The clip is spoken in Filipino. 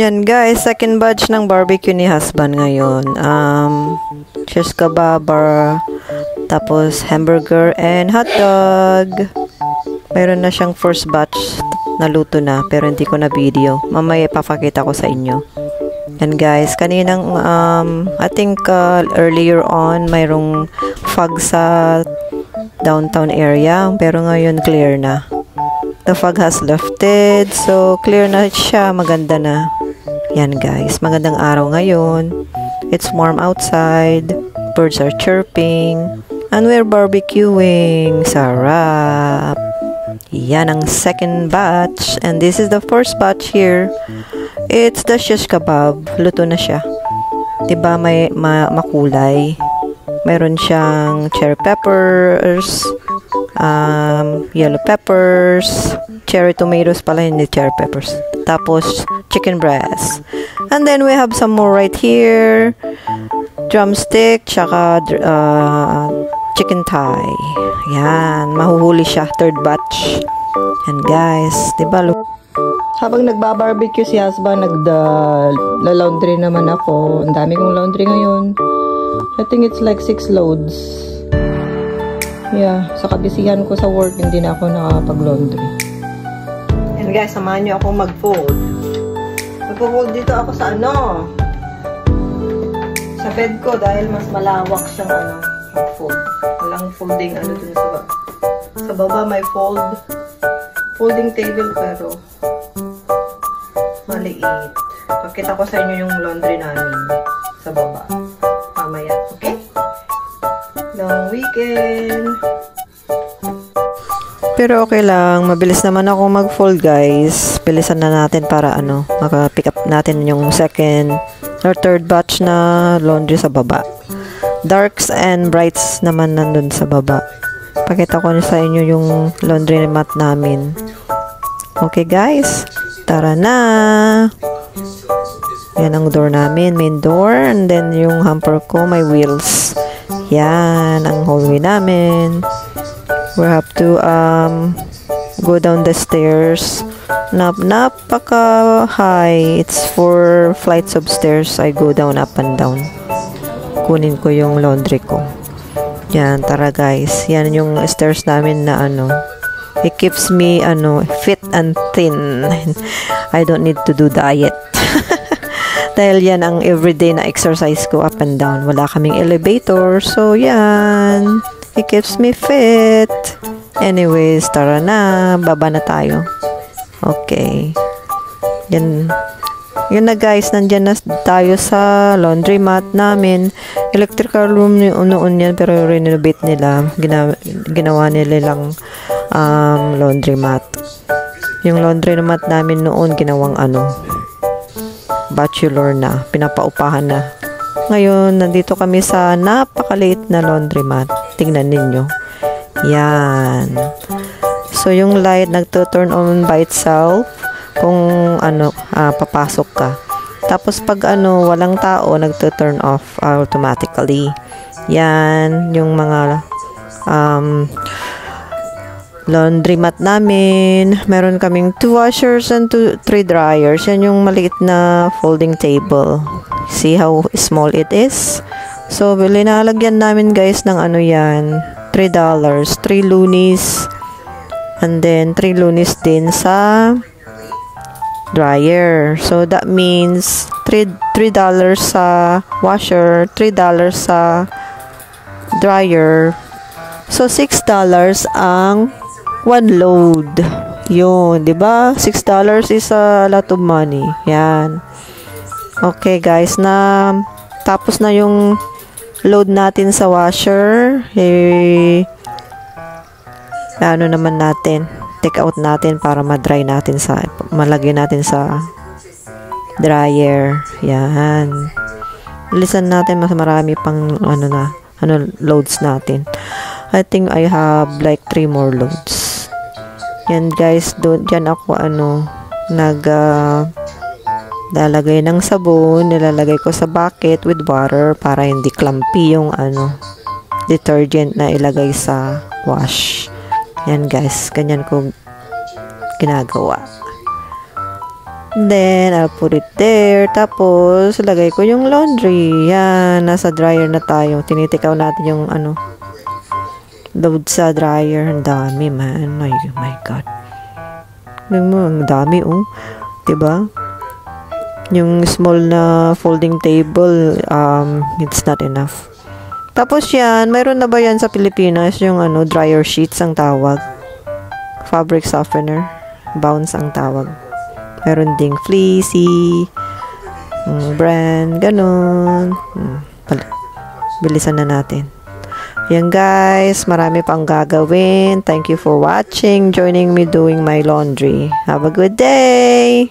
Yan guys, second batch ng barbecue ni husband ngayon. Shish kebab, tapos hamburger and hotdog. Mayroon na siyang first batch na luto na, pero hindi ko na video. Mamaya ipapakita ko sa inyo. And guys, kaninang I think earlier on mayroong fog sa downtown area, pero ngayon clear na. The fog has lifted, so clear na siya, maganda na. Yan guys, magandang araw ngayon. It's warm outside, birds are chirping, and we're barbecuing. Sarap! Yan ang second batch, and this is the first batch here. It's the shish kebab. Luto na siya. Diba may makulay? Mayroon siyang cherry peppers, yellow peppers, cherry tomatoes pala, hindi cherry peppers. Tapos chicken breast. And then we have some more right here. Drumstick, tsaka chicken thigh. Yan, mahuhuli siya. Third batch. And guys, diba? Habang nagbabarbecue si husband, nagda-laundry naman ako. Ang dami kong laundry ngayon. I think it's like 6 loads. Yeah, sa kabisihan ko sa work, hindi na ako nakapag-laundry. And guys, samahan nyo ako mag-fold. Mag-fold dito ako sa sa bed ko dahil mas malawak siyang mag-fold. Walang folding dun sa baba. Sa baba may folding table pero maliit. Pakita ko sa inyo yung laundry namin sa baba. Mamaya, okay? Long weekend. Pero okay lang, mabilis naman ako mag-fold guys. Bilisan na natin para maka-pick up natin yung second or third batch na laundry sa baba. Darks and brights naman nandun sa baba. Pakita ko sa inyo yung laundry mat namin. Okay guys, tara na! Yan ang door namin, main door, and then yung hamper ko may wheels. Yan ang hallway namin. We have to go down the stairs. Napaka high. It's 4 flights of stairs. I go down, up and down. Kunin ko yung laundry ko. Yan, tara guys. Yan yung stairs namin na it keeps me fit and thin. I don't need to do diet. Dahil yan ang everyday na exercise ko, up and down. Wala kaming elevator. So yan, it keeps me fit. Anyways, tara na. Baba na tayo. Okay. Yan. Yun na guys, nandyan na tayo sa laundry mat namin. Electrical room noon yan, pero renovate nila. Ginawa nila lang laundry mat. Yung laundry mat namin noon, ginawang bachelor na, pinapaupahan na. Ngayon, nandito kami sa napakaliit na laundry mat. Tingnan ninyo. Yan. So, yung light nagto-turn on by itself kung papasok ka. Tapos, pag walang tao, nagto-turn off automatically. Yan, yung mga laundry mat namin. Meron kaming 2 washers and 3 dryers. Yan yung maliit na folding table. See how small it is? So, linalagyan namin guys ng yan. $3. 3 loonies. And then, 3 loonies din sa dryer. So, that means $3 sa washer, $3 sa dryer. So, $6 ang 1 load. Yun, 'di ba? $6 is a lot of money. Yan. Okay, guys, tapos na yung load natin sa washer. Naman natin. Take out natin para ma-dry natin malagay natin sa dryer. Yan. Bilisan natin, mas marami pang loads natin. I think I have like 3 more loads. Yan guys, dyan ako lalagay ng sabon, nilalagay ko sa bucket with water para hindi clumpy yung detergent na ilagay sa wash. Yan guys, ganyan ko ginagawa. Then, I'll put it there. Tapos, lagay ko yung laundry. Yan, nasa dryer na tayo. Tinitikaw natin yung load sa dryer. Ang dami, man. Oh my God. Ang dami, oh. Diba? Yung small na folding table, it's not enough. Tapos yan, mayroon na ba yan sa Pilipinas? Yung dryer sheets ang tawag. Fabric softener. Bounce ang tawag. Meron ding fleecy, brand, ganun. Bilisan na natin. Yan guys, marami pang gagawin. Thank you for watching, joining me doing my laundry. Have a good day!